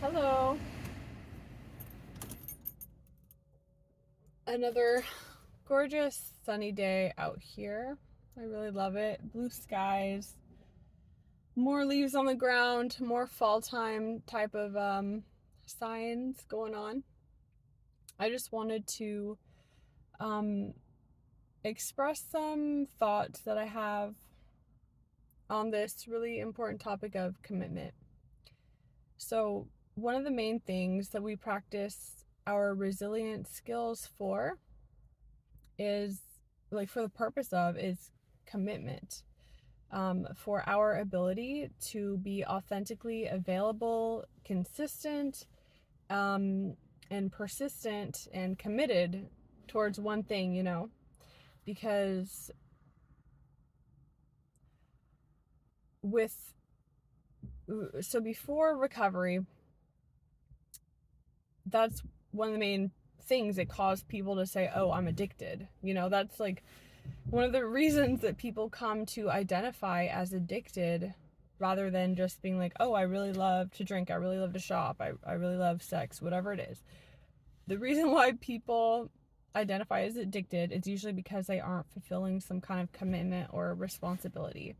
Hello. Another gorgeous sunny day out here. I really love it. Blue skies, more leaves on the ground, more fall time type of signs going on. I just wanted to um, express some thoughts that I have on this really important topic of commitment. So, one of the main things that we practice our resilience skills for is for the purpose of is commitment, for our ability to be authentically available, consistent, and persistent and committed towards one thing, because with so before recovery, that's one of the main things that cause people to say, oh, I'm addicted. That's like one of the reasons that people come to identify as addicted, rather than just being like, oh, I really love to drink, I really love to shop, I really love sex, whatever it is. The reason why people identify as addicted is usually because they aren't fulfilling some kind of commitment or responsibility.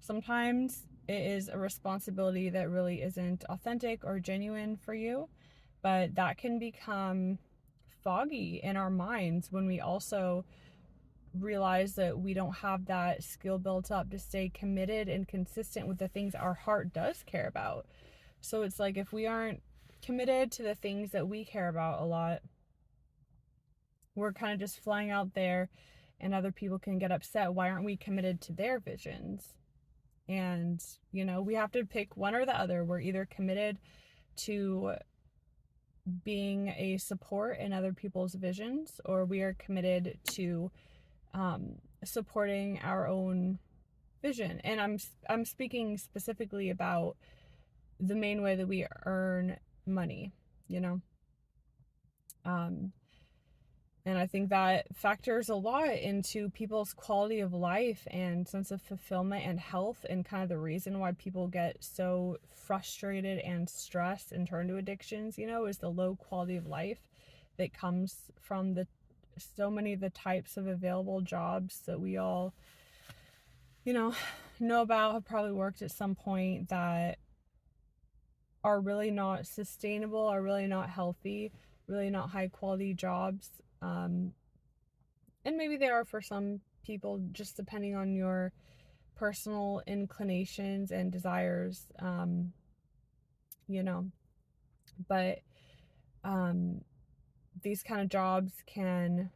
Sometimes it is a responsibility that really isn't authentic or genuine for you, but that can become foggy in our minds when we also realize that we don't have that skill built up to stay committed and consistent with the things our heart does care about. So it's like, if we aren't committed to the things that we care about a lot, we're kind of just flying out there and other people can get upset. Why aren't we committed to their visions? And, we have to pick one or the other. We're either committed to being a support in other people's visions, or we are committed to supporting our own vision. And I'm speaking specifically about the main way that we earn money, you know. Um, and I think that factors a lot into people's quality of life and sense of fulfillment and health, and kind of the reason why people get so frustrated and stressed and turn to addictions, is the low quality of life that comes from the so many of the types of available jobs that we all, know about, have probably worked at some point, that are really not sustainable, are really not healthy, really not high quality jobs. And maybe they are for some people, just depending on your personal inclinations and desires, you know. But these kind of jobs can,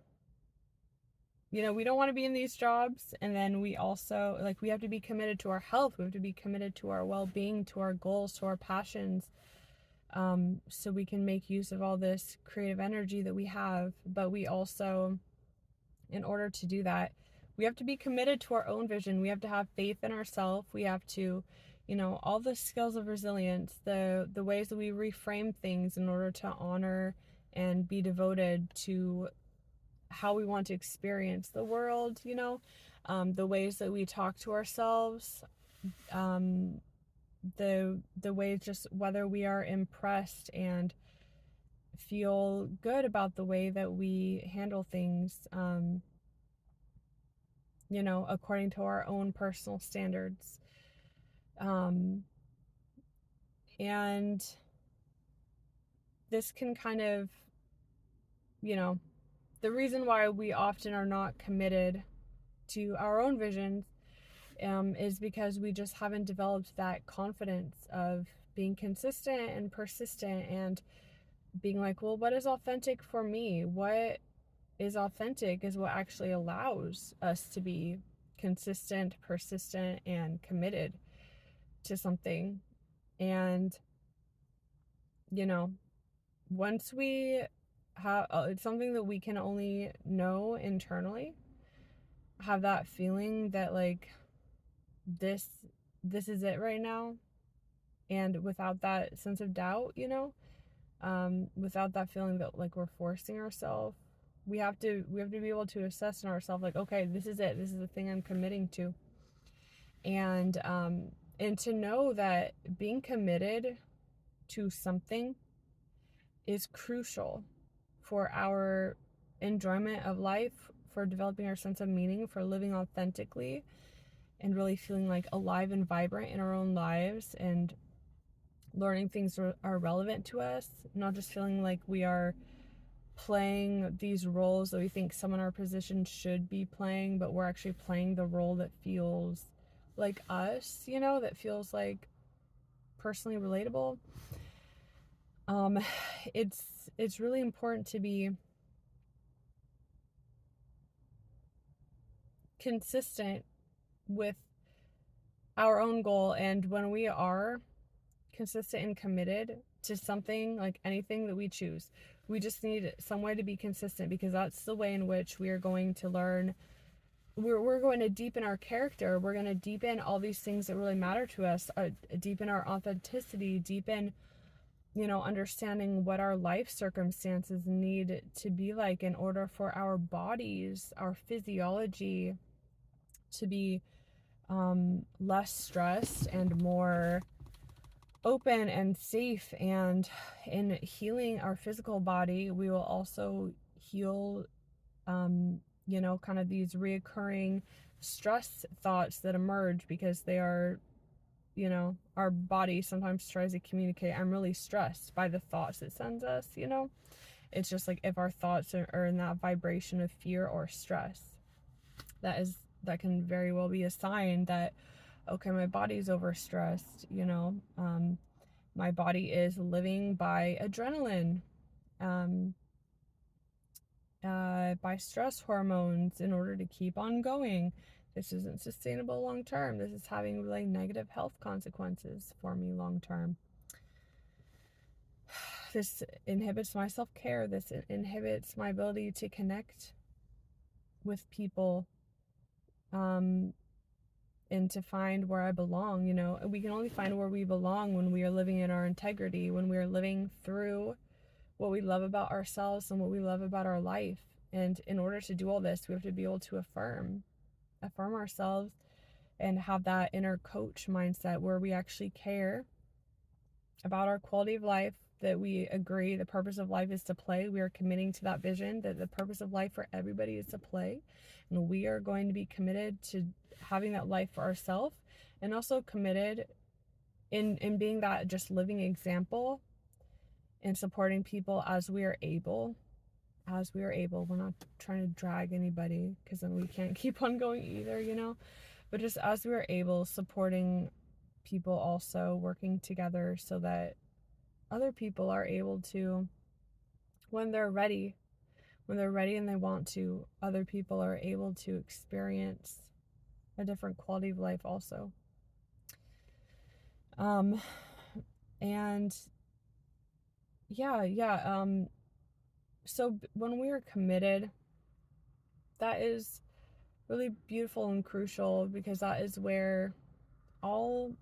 we don't want to be in these jobs. And then we also, we have to be committed to our health. We have to be committed to our well-being, to our goals, to our passions, so we can make use of all this creative energy that we have. But we also, in order to do that, we have to be committed to our own vision. We have to have faith in ourselves. We have to, all the skills of resilience, the ways that we reframe things in order to honor and be devoted to how we want to experience the world, the ways that we talk to ourselves, the ways, just whether we are impressed and feel good about the way that we handle things, according to our own personal standards. And this can kind of, the reason why we often are not committed to our own visions, is because we just haven't developed that confidence of being consistent and persistent, and being like, well, what is authentic for me? What is authentic is what actually allows us to be consistent, persistent, and committed to something. And, once we have, it's something that we can only know internally, have that feeling that this is it right now. And without that sense of doubt, without that feeling that we're forcing ourselves, we have to be able to assess in ourselves, okay, this is it, this is the thing I'm committing to. And to know that being committed to something is crucial for our enjoyment of life, for developing our sense of meaning, for living authentically, and really feeling like alive and vibrant in our own lives, and learning things are relevant to us, not just feeling like we are playing these roles that we think someone in our position should be playing, but we're actually playing the role that feels like us, that feels like personally relatable. It's really important to be consistent with our own goal, and when we are consistent and committed to something, like anything that we choose, we just need some way to be consistent, because that's the way in which we are going to learn. We're going to deepen our character. We're going to deepen all these things that really matter to us, deepen our authenticity, deepen understanding what our life circumstances need to be like in order for our bodies, our physiology to be less stressed and more open and safe. And in healing our physical body, we will also heal kind of these reoccurring stress thoughts that emerge, because they are, our body sometimes tries to communicate, I'm really stressed, by the thoughts it sends us. It's just like, if our thoughts are in that vibration of fear or stress, that can very well be a sign that, okay, my body's overstressed. My body is living by adrenaline, by stress hormones in order to keep on going. This isn't sustainable long term. This is having really negative health consequences for me long term. This inhibits my self-care. This inhibits my ability to connect with people, and to find where I belong. We can only find where we belong when we are living in our integrity, when we are living through what we love about ourselves and what we love about our life. And in order to do all this, we have to be able to affirm ourselves and have that inner coach mindset, where we actually care about our quality of life, that we agree the purpose of life is to play. We are committing to that vision, that the purpose of life for everybody is to play. And we are going to be committed to having that life for ourselves, and also committed in being that just living example and supporting people as we are able. We're not trying to drag anybody, because then we can't keep on going either, but just as we are able, supporting people, also working together so that other people are able to, when they're ready and they want to, other people are able to experience a different quality of life also. And so when we are committed, that is really beautiful and crucial, because that is where all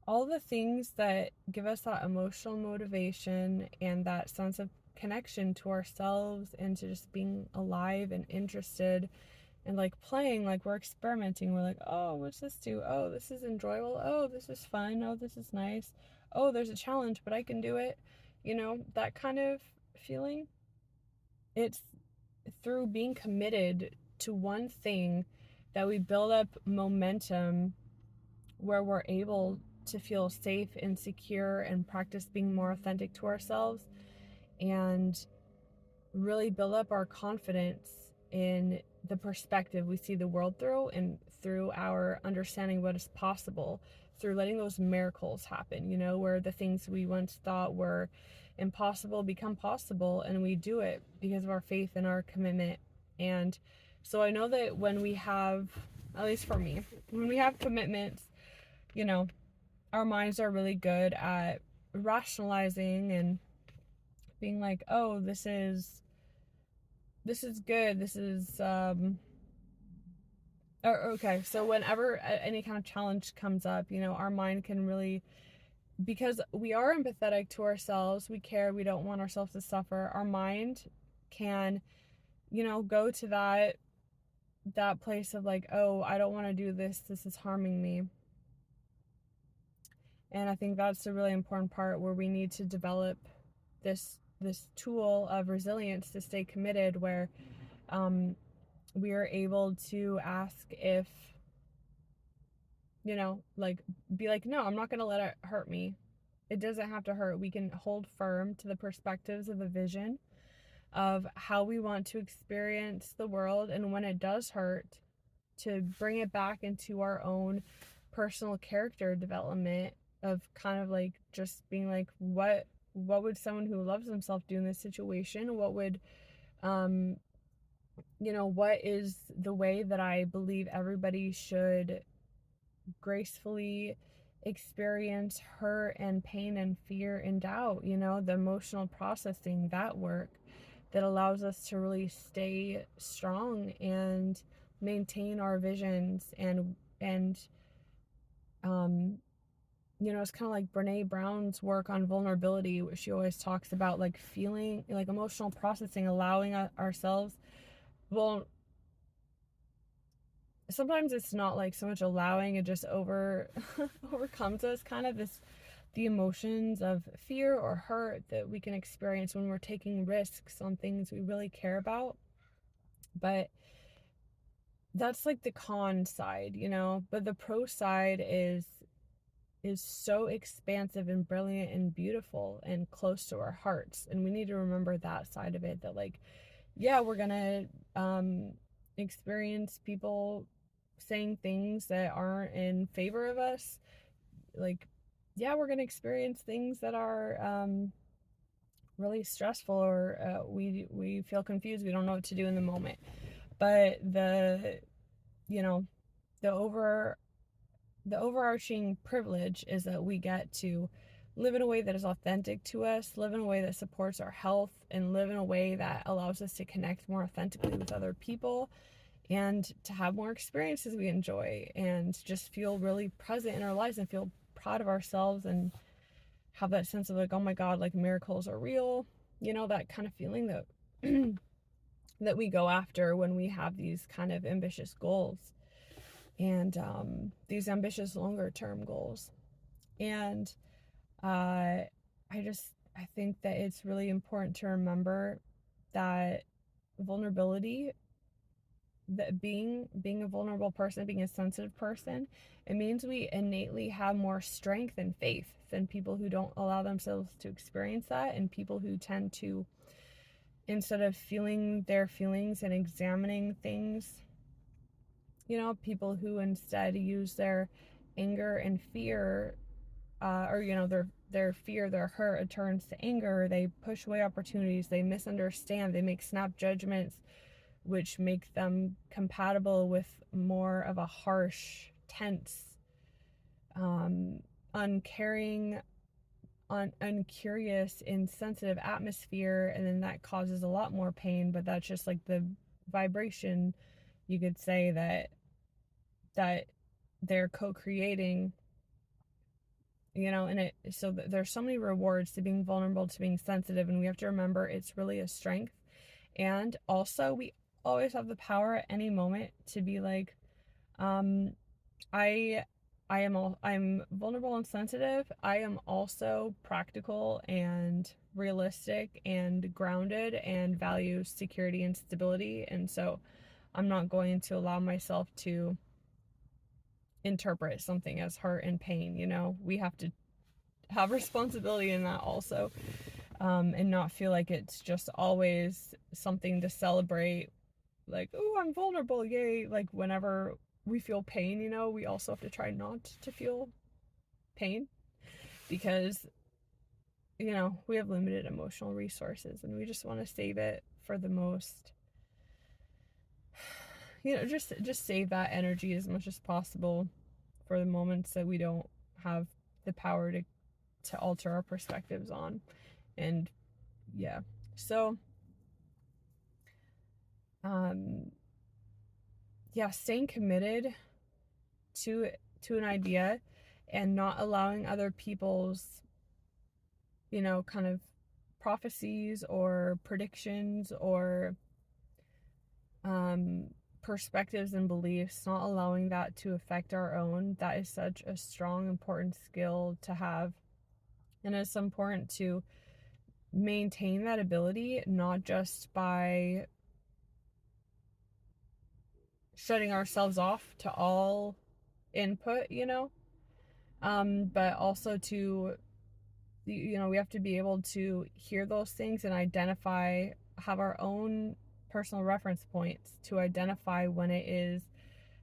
the things that give us that emotional motivation and that sense of connection to ourselves, and to just being alive and interested and like playing, like we're experimenting. We're like, oh, what's this do? Oh, this is enjoyable. Oh, this is fun. Oh, this is nice. Oh, there's a challenge, but I can do it. That kind of feeling. It's through being committed to one thing that we build up momentum, where we're able to feel safe and secure and practice being more authentic to ourselves, and really build up our confidence in the perspective we see the world through, and through our understanding what is possible, through letting those miracles happen, where the things we once thought were impossible become possible, and we do it because of our faith and our commitment. And so I know that when we have, at least for me, when we have commitments, our minds are really good at rationalizing and being like, oh, this is good, this is okay. So whenever any kind of challenge comes up, our mind can really, because we are empathetic to ourselves, we care, we don't want ourselves to suffer, our mind can, go to that place of like, oh, I don't want to do this, this is harming me. And I think that's a really important part where we need to develop this tool of resilience to stay committed, where we are able to ask if, like, be like, no, I'm not going to let it hurt me. It doesn't have to hurt. We can hold firm to the perspectives of the vision of how we want to experience the world. And when it does hurt, to bring it back into our own personal character development of kind of like just being like, what would someone who loves themselves do in this situation? What would what is the way that I believe everybody should gracefully experience hurt and pain and fear and doubt, the emotional processing, that work that allows us to really stay strong and maintain our visions. And it's kind of like Brene Brown's work on vulnerability, where she always talks about like feeling like emotional processing, allowing ourselves, well, sometimes it's not like so much allowing, it just overcomes us, kind of the emotions of fear or hurt that we can experience when we're taking risks on things we really care about. But that's like the con side, but the pro side is so expansive and brilliant and beautiful and close to our hearts. And we need to remember that side of it, that like, yeah, we're gonna experience people saying things that aren't in favor of us. Like, yeah, we're gonna experience things that are really stressful, or we feel confused, we don't know what to do in the moment. But the overarching privilege is that we get to live in a way that is authentic to us, live in a way that supports our health, and live in a way that allows us to connect more authentically with other people, and to have more experiences we enjoy, and just feel really present in our lives and feel proud of ourselves, and have that sense of like, oh my God, like miracles are real, that kind of feeling that that we go after when we have these kind of ambitious goals, and these ambitious longer term goals. And I think that it's really important to remember that vulnerability, that being a vulnerable person, being a sensitive person, it means we innately have more strength and faith than people who don't allow themselves to experience that, and people who tend to, instead of feeling their feelings and examining things, people who instead use their anger and fear, or their fear, their hurt, it turns to anger. They push away opportunities, they misunderstand, they make snap judgments, which make them compatible with more of a harsh, tense, uncaring, uncurious, insensitive atmosphere. And then that causes a lot more pain, but that's just like the vibration, you could say, that they're co-creating, and so there's so many rewards to being vulnerable, to being sensitive, and we have to remember it's really a strength. And also, we always have the power at any moment to be like, I'm vulnerable and sensitive. I am also practical and realistic and grounded and value security and stability, and so I'm not going to allow myself to interpret something as hurt and pain. We have to have responsibility in that also, and not feel like it's just always something to celebrate, like, oh, I'm vulnerable, yay. Like, whenever we feel pain, we also have to try not to feel pain, because we have limited emotional resources, and we just want to save it for the most, just save that energy as much as possible for the moments that we don't have the power to alter our perspectives on. And yeah, so staying committed to an idea, and not allowing other people's kind of prophecies or predictions or perspectives and beliefs, not allowing that to affect our own. That is such a strong, important skill to have. And it's important to maintain that ability, not just by shutting ourselves off to all input, but also to, we have to be able to hear those things and identify, have our own personal reference points to identify when it is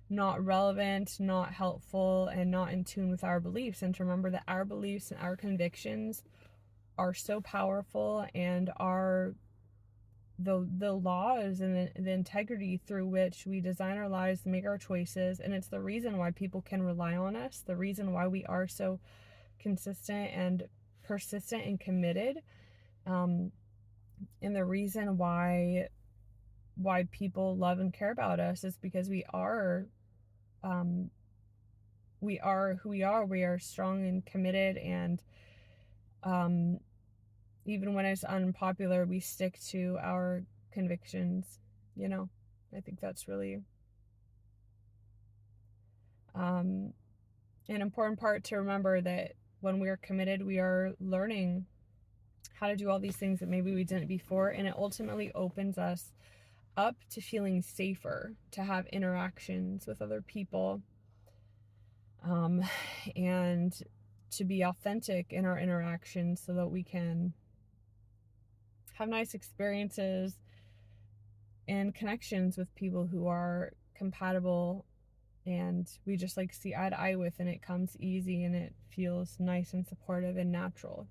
not relevant, not helpful, and not in tune with our beliefs. And to remember that our beliefs and our convictions are so powerful and are the laws and the integrity through which we design our lives, make our choices. And it's the reason why people can rely on us, the reason why we are so consistent and persistent and committed, and the reason why people love and care about us is because we are who we are. We are strong and committed, and even when it's unpopular, we stick to our convictions. I think that's really an important part to remember, that when we are committed, we are learning how to do all these things that maybe we didn't before, and it ultimately opens us up to feeling safer, to have interactions with other people, and to be authentic in our interactions so that we can have nice experiences and connections with people who are compatible and we just see eye to eye with, and it comes easy and it feels nice and supportive and natural.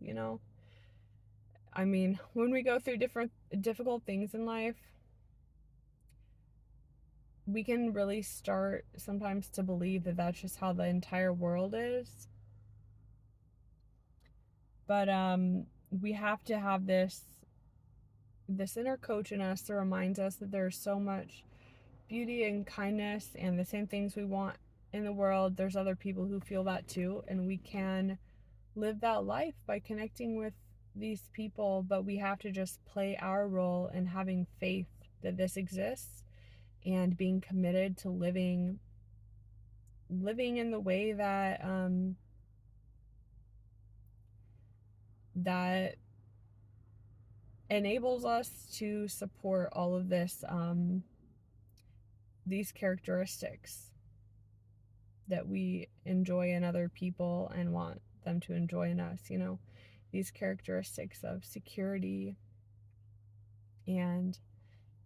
I mean, when we go through different difficult things in life, we can really start sometimes to believe that that's just how the entire world is. But we have to have this inner coach in us that reminds us that there's so much beauty and kindness and the same things we want in the world. There's other people who feel that too, and we can live that life by connecting with these people, but we have to just play our role in having faith that this exists and being committed to living in the way that that enables us to support all of this, these characteristics that we enjoy in other people and want them to enjoy in us, these characteristics of security and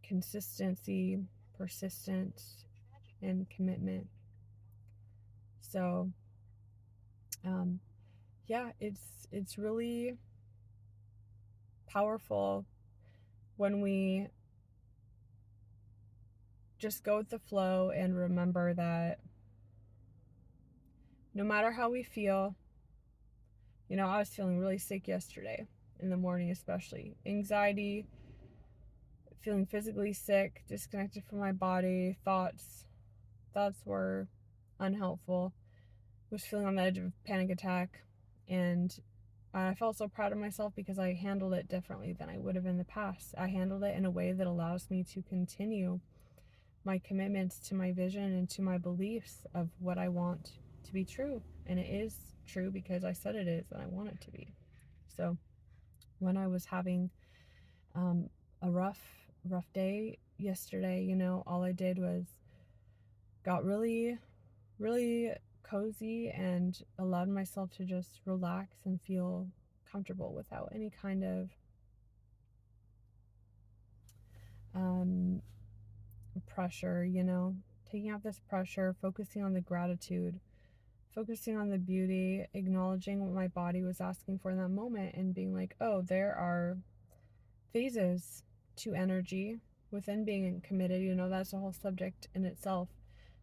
consistency, persistence, and commitment. So, yeah, it's really powerful when we just go with the flow and remember that no matter how we feel, I was feeling really sick yesterday in the morning, especially anxiety, feeling physically sick, disconnected from my body, thoughts were unhelpful, was feeling on the edge of a panic attack, and I felt so proud of myself because I handled it differently than I would have in the past. I handled it in a way that allows me to continue my commitments to my vision and to my beliefs of what I want to be true. And it is true because I said it is and I want it to be. So when I was having a rough day yesterday, all I did was got really, really cozy and allowed myself to just relax and feel comfortable without any kind of pressure, taking out this pressure, focusing on the gratitude, focusing on the beauty, acknowledging what my body was asking for in that moment, and being like, oh, there are phases to energy within being committed. That's a whole subject in itself.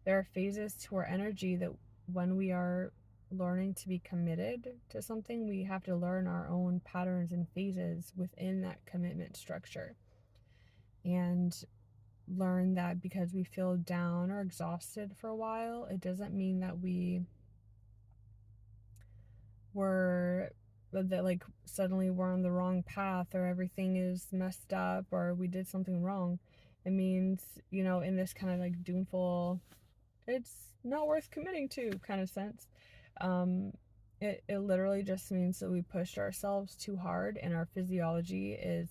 There are phases to our energy that when we are learning to be committed to something, we have to learn our own patterns and phases within that commitment structure. And learn that because we feel down or exhausted for a while, it doesn't mean that suddenly we're on the wrong path or everything is messed up or we did something wrong. It means, in this kind of like doomful, it's not worth committing to kind of sense. Um, it literally just means that we pushed ourselves too hard, and our physiology is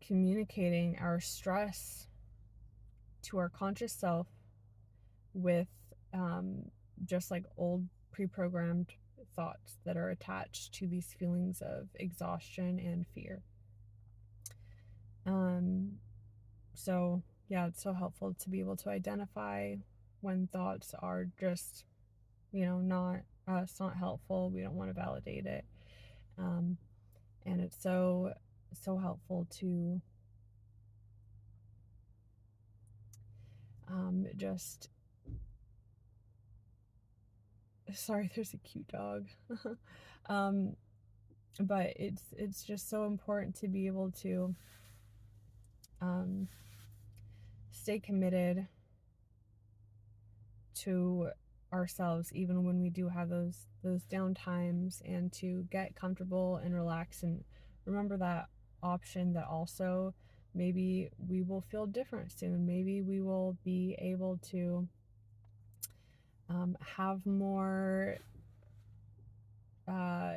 communicating our stress to our conscious self with just like old pre-programmed thoughts that are attached to these feelings of exhaustion and fear. So yeah, it's so helpful to be able to identify when thoughts are just, not us, not helpful. We don't want to validate it. Um, and it's so helpful to just sorry, there's a cute dog. um, but it's just so important to be able to stay committed to ourselves even when we do have those down times, and to get comfortable and relax and remember that option that also maybe we will feel different soon. Maybe we will be able to have more uh,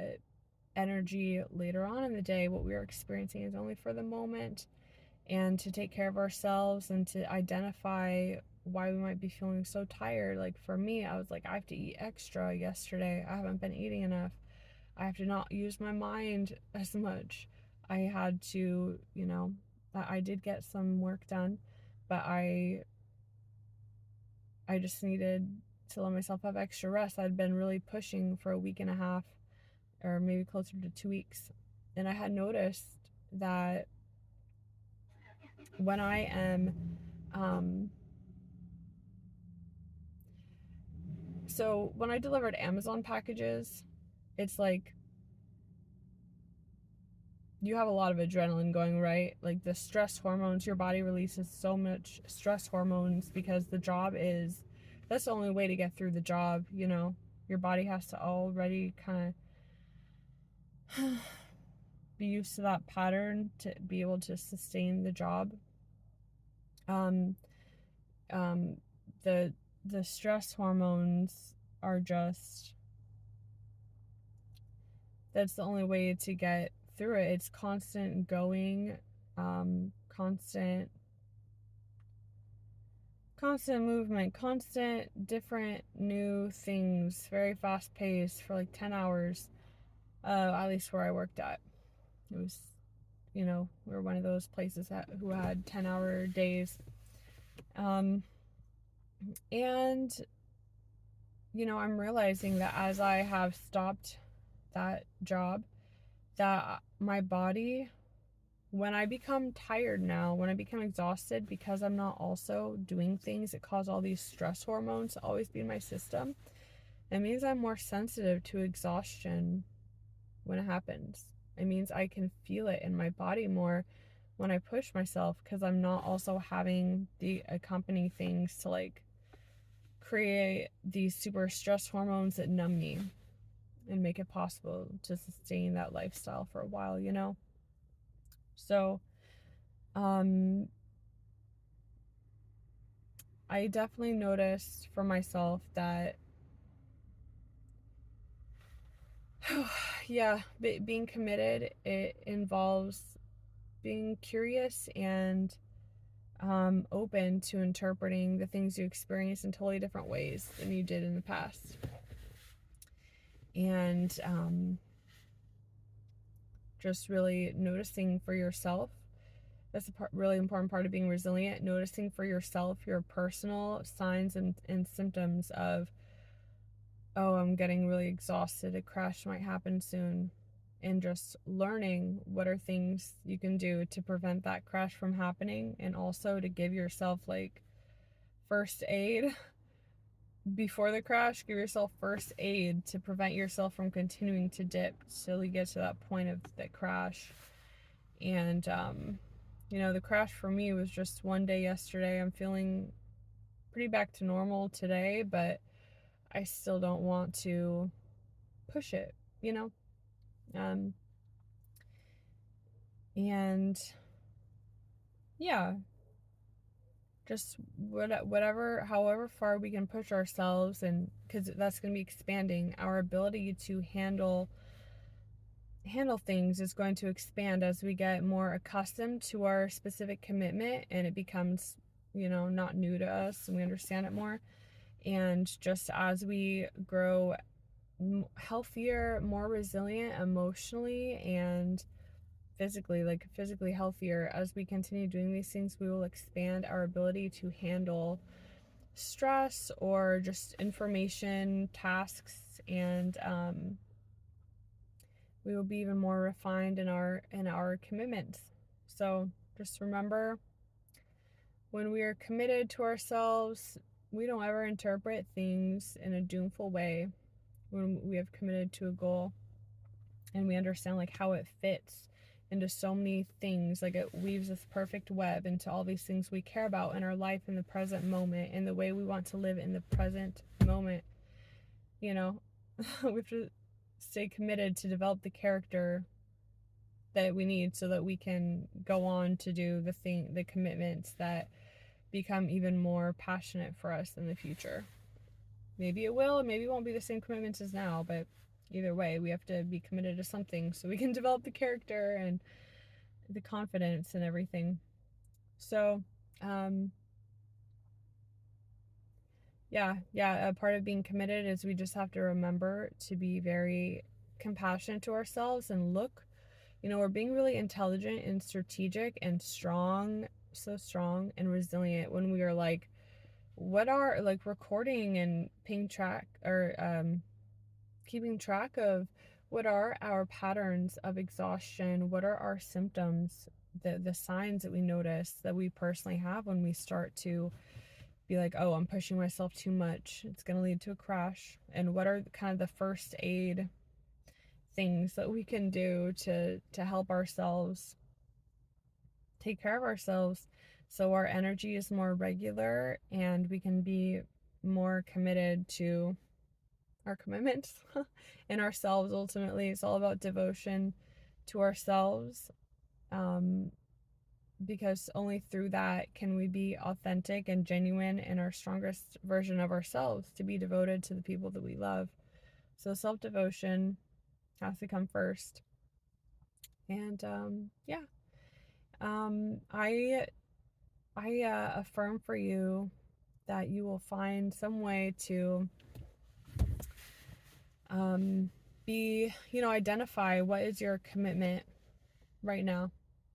energy later on in the day. What we are experiencing is only for the moment, and to take care of ourselves and to identify why we might be feeling so tired. Like for me, I was like, I have to eat extra yesterday. I haven't been eating enough. I have to not use my mind as much. I had to, I did get some work done, but I just needed to let myself have extra rest. I'd been really pushing for a week and a half, or maybe closer to 2 weeks. And I had noticed that when I am, so when I delivered Amazon packages, it's like you have a lot of adrenaline going, right? Like the stress hormones, your body releases so much stress hormones because that's the only way to get through the job. Your body has to already kind of be used to that pattern to be able to sustain the job. Um, um, the the stress hormones are just, that's the only way to get through it. It's constant going, constant movement, constant different new things, very fast paced for like 10 hours, at least where I worked at. It was, we were one of those places who had 10-hour days. And, I'm realizing that as I have stopped that job, that my body, when I become tired now, when I become exhausted, because I'm not also doing things that cause all these stress hormones to always be in my system, it means I'm more sensitive to exhaustion when it happens. It means I can feel it in my body more when I push myself, because I'm not also having the accompanying things to like create these super stress hormones that numb me and make it possible to sustain that lifestyle for a while. So, I definitely noticed for myself that, yeah, being committed, it involves being curious and open to interpreting the things you experience in totally different ways than you did in the past. And just really noticing for yourself. That's a really important part of being resilient. Noticing for yourself your personal signs and symptoms of, oh, I'm getting really exhausted, a crash might happen soon. And just learning what are things you can do to prevent that crash from happening, and also to give yourself like first aid before the crash. Give yourself first aid to prevent yourself from continuing to dip till you get to that point of the crash. And the crash for me was just one day yesterday. I'm feeling pretty back to normal today, but I still don't want to push it, you know? Um, and yeah, just however far we can push ourselves, and because that's going to be expanding our ability to handle things is going to expand as we get more accustomed to our specific commitment, and it becomes, not new to us, and we understand it more. And just as we grow healthier, more resilient emotionally and physically, like physically healthier, as we continue doing these things, we will expand our ability to handle stress or just information tasks, and we will be even more refined in our commitments. So just remember, when we are committed to ourselves, we don't ever interpret things in a doomful way. When we have committed to a goal and we understand like how it fits into so many things, like it weaves this perfect web into all these things we care about in our life, in the present moment, in the way we want to live in the present moment. We have to stay committed to develop the character that we need so that we can go on to do the commitments that become even more passionate for us in the future. Maybe it will, maybe it won't be the same commitments as now, but either way, we have to be committed to something so we can develop the character and the confidence and everything. So, a part of being committed is we just have to remember to be very compassionate to ourselves and look, we're being really intelligent and strategic and strong, so strong and resilient when we are like, what are like recording and keeping track of what are our patterns of exhaustion, what are our symptoms, the signs that we notice that we personally have when we start to be like, oh, I'm pushing myself too much, it's going to lead to a crash, and what are kind of the first aid things that we can do to help ourselves take care of ourselves so our energy is more regular and we can be more committed to our commitments and ourselves. Ultimately, it's all about devotion to ourselves, because only through that can we be authentic and genuine in our strongest version of ourselves, to be devoted to the people that we love. So self-devotion has to come first. And I affirm for you that you will find some way to identify what is your commitment right now.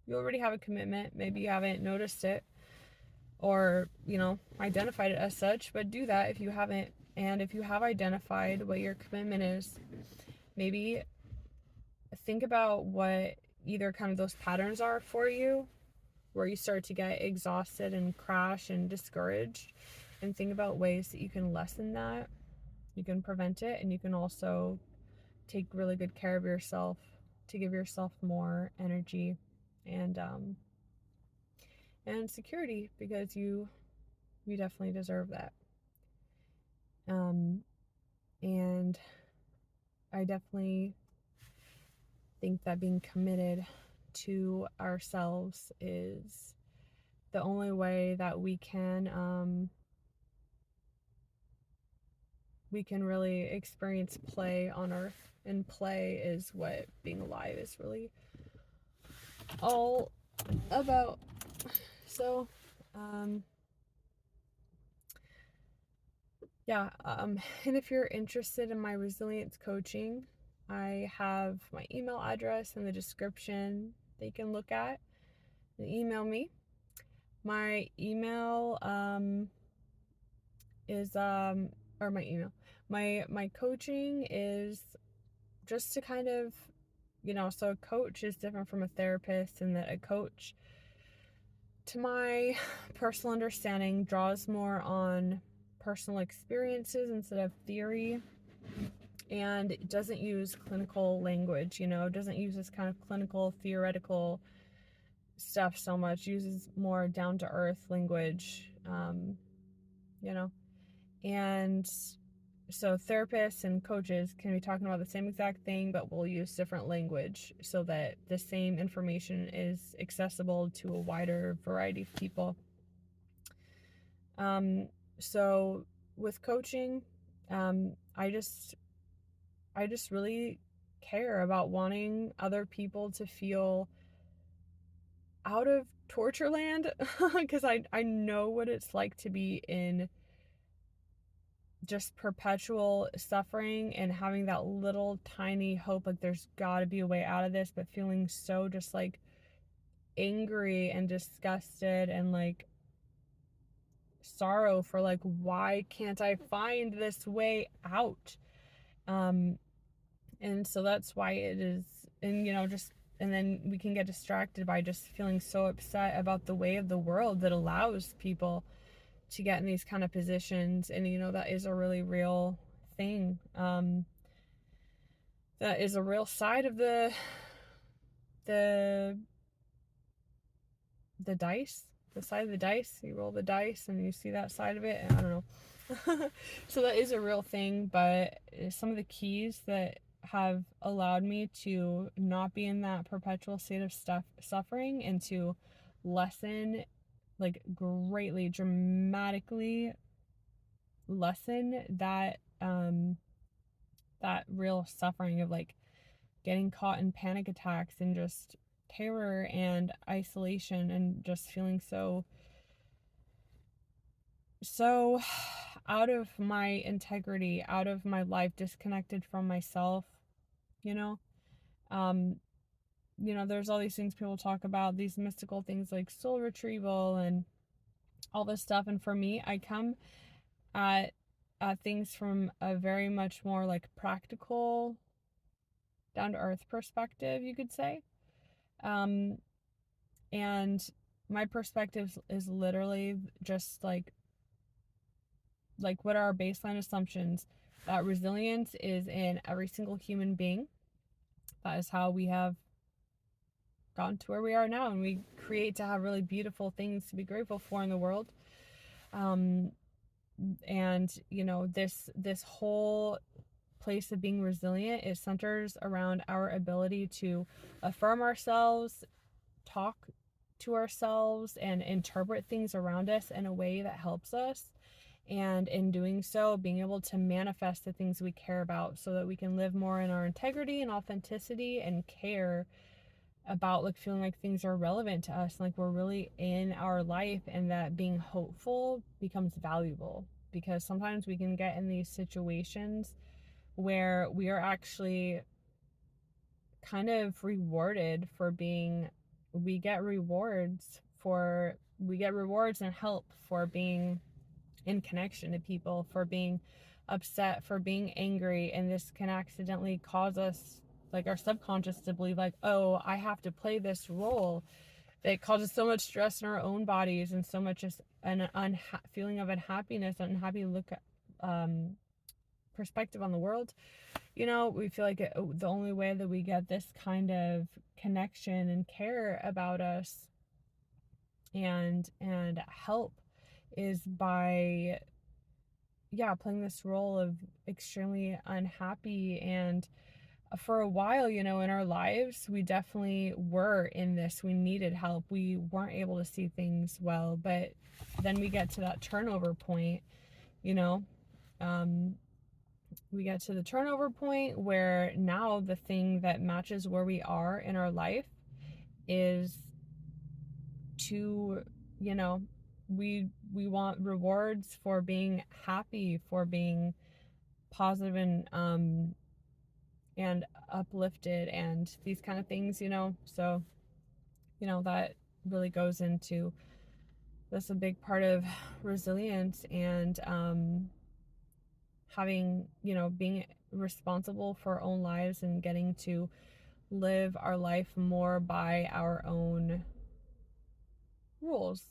You already have a commitment. Maybe you haven't noticed it or, identified it as such, but do that if you haven't. And if you have identified what your commitment is, maybe think about what either kind of those patterns are for you, where you start to get exhausted and crash and discouraged, and think about ways that you can lessen that. You can prevent it, and you can also take really good care of yourself to give yourself more energy and security, because you definitely deserve that. And I definitely think that being committed to ourselves is the only way that we can really experience play on earth, and play is what being alive is really all about. So and if you're interested in my resilience coaching, I have my email address in the description that you can look at and email me. My email is my coaching is just to kind of, so a coach is different from a therapist, and that a coach, to my personal understanding, draws more on personal experiences instead of theory, and it doesn't use clinical language, doesn't use this kind of clinical theoretical stuff so much, uses more down to earth language, and so therapists and coaches can be talking about the same exact thing, but we'll use different language so that the same information is accessible to a wider variety of people. So with coaching, I just really care about wanting other people to feel out of torture land because I know what it's like to be in just perpetual suffering and having that little tiny hope like there's got to be a way out of this, but feeling so just like angry and disgusted and like sorrow for like why can't I find this way out. um and so that's why it is, and just, and then we can get distracted by just feeling so upset about the way of the world that allows people to get in these kind of positions. And that is a really real thing. That is a real side of the the dice, the side of the dice. You roll the dice and you see that side of it, and I don't know. So that is a real thing, but some of the keys that have allowed me to not be in that perpetual state of suffering and to lessen, like greatly, dramatically lessen that real suffering of like getting caught in panic attacks and just terror and isolation and just feeling so out of my integrity, out of my life, disconnected from myself, you know. um there's all these things people talk about, these mystical things like soul retrieval and all this stuff, and for me, I come at things from a very much more like practical, down to earth perspective, you could say. um and my perspective is literally just like what are our baseline assumptions, that resilience is in every single human being. That is how we have gotten to where we are now, and we create to have really beautiful things to be grateful for in the world. um and this whole place of being resilient is centers around our ability to affirm ourselves, talk to ourselves, and interpret things around us in a way that helps us. And in doing so, being able to manifest the things we care about so that we can live more in our integrity and authenticity and care about like feeling like things are relevant to us, like we're really in our life, and that being hopeful becomes valuable. Because sometimes we can get in these situations where we are actually kind of rewarded for being, we get rewards and help for being in connection to people, for being upset, for being angry, and this can accidentally cause us, like our subconscious, to believe like, oh, I have to play this role that causes so much stress in our own bodies and so much just an feeling of unhappiness, unhappy look, perspective on the world. We feel like the only way that we get this kind of connection and care about us and help is by, yeah, playing this role of extremely unhappy. And for a while, in our lives, we definitely were in this, we needed help, we weren't able to see things well, but then we get to that turnover point. you know um we get to the turnover point where now the thing that matches where we are in our life is to, you know we want rewards for being happy, for being positive and uplifted and these kind of things. So that really goes into, that's a big part of resilience, and having, being responsible for our own lives and getting to live our life more by our own rules.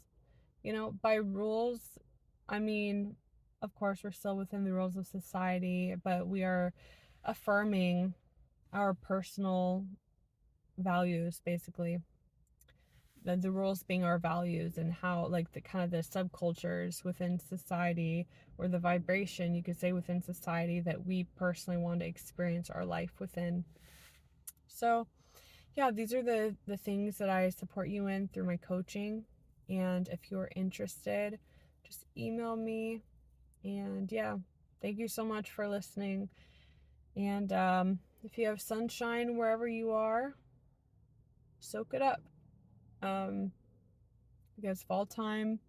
By rules, I mean, of course, we're still within the rules of society, but we are affirming our personal values, basically. The rules being our values, and how, like, the kind of the subcultures within society, or the vibration, you could say, within society that we personally want to experience our life within. So, yeah, these are the things that I support you in through my coaching. And if you're interested, just email me. And yeah, thank you so much for listening. And if you have sunshine wherever you are, soak it up. Because fall time,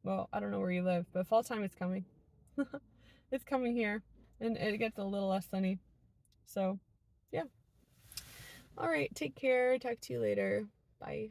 well, I don't know where you live, but fall time is coming. It's coming here, and it gets a little less sunny. So, yeah. All right, take care. Talk to you later. Bye.